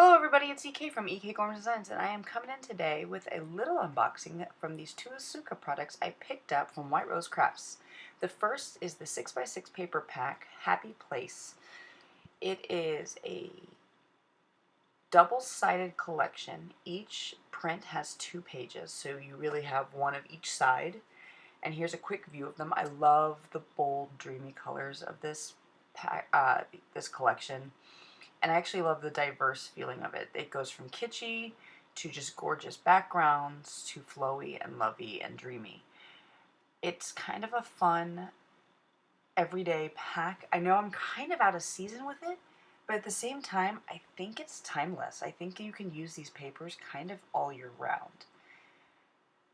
Hello everybody, it's EK from EK Gorman Designs, and I am coming in today with a little unboxing from these two Asuka products I picked up from White Rose Crafts. The first is the 6x6 paper pack, Happy Place. It is a double-sided collection. Each print has 2 pages, so you really have one of each side. And here's a quick view of them. I love the bold, dreamy colors of this this collection. And I actually love the diverse feeling of it. It goes from kitschy to just gorgeous backgrounds to flowy and lovey and dreamy. It's kind of a fun, everyday pack. I know I'm kind of out of season with it, but at the same time, I think it's timeless. I think you can use these papers kind of all year round.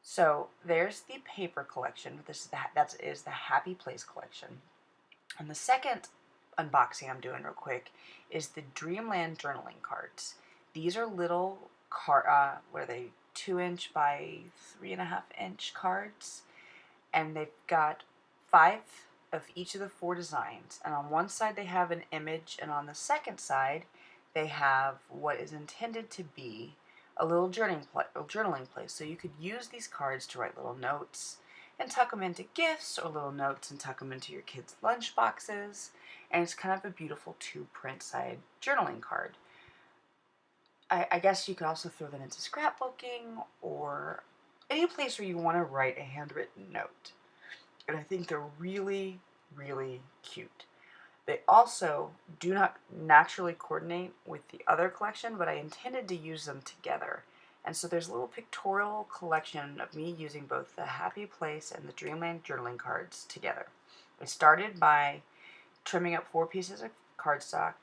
So there's the paper collection. That is the Happy Place collection. And the second unboxing I'm doing real quick is the Dreamland Journaling cards. These are little what are they, 2" by 3.5" cards, and they've got 5 of each of the 4 designs. And on one side they have an image, and on the second side they have what is intended to be a little journaling place. So you could use these cards to write little notes and tuck them into gifts, or little notes and tuck them into your kids' lunch boxes. And it's kind of a beautiful 2-print side journaling card. I guess you could also throw them into scrapbooking or any place where you want to write a handwritten note. And I think they're really, really cute. They also do not naturally coordinate with the other collection, but I intended to use them together. And so there's a little pictorial collection of me using both the Happy Place and the Dreamland Journaling cards together. I started by trimming up 4 pieces of cardstock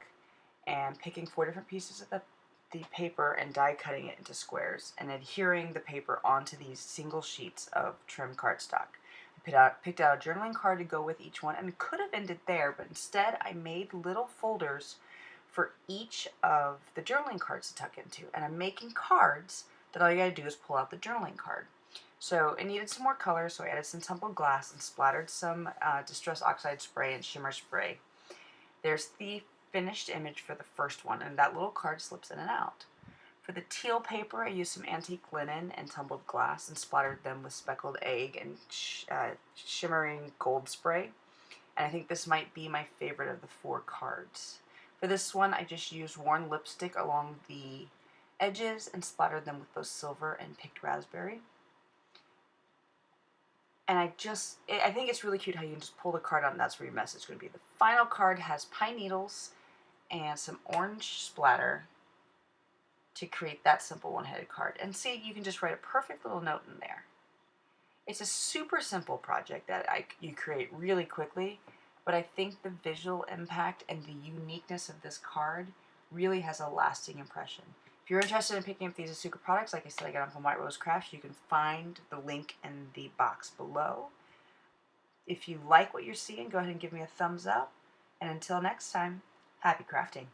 and picking 4 different pieces of the paper and die cutting it into squares and adhering the paper onto these single sheets of trimmed cardstock. I picked out a journaling card to go with each one, and could have ended there, but instead I made little folders for each of the journaling cards to tuck into. And I'm making cards that all you gotta do is pull out the journaling card. So it needed some more color, so I added some tumbled glass and splattered some Distress Oxide spray and shimmer spray. There's the finished image for the first one, and that little card slips in and out. For the teal paper, I used some antique linen and tumbled glass and splattered them with speckled egg and shimmering gold spray. And I think this might be my favorite of the 4 cards. For this one, I just used worn lipstick along the edges and splattered them with both silver and picked raspberry. And I think it's really cute how you can just pull the card out and that's where your message is going to be. The final card has pine needles and some orange splatter to create that simple one-headed card. And see, you can just write a perfect little note in there. It's a super simple project that you create really quickly, but I think the visual impact and the uniqueness of this card really has a lasting impression. If you're interested in picking up these Asuka products, like I said, I got them from White Rose Crafts. You can find the link in the box below. If you like what you're seeing, go ahead and give me a thumbs up. And until next time, happy crafting.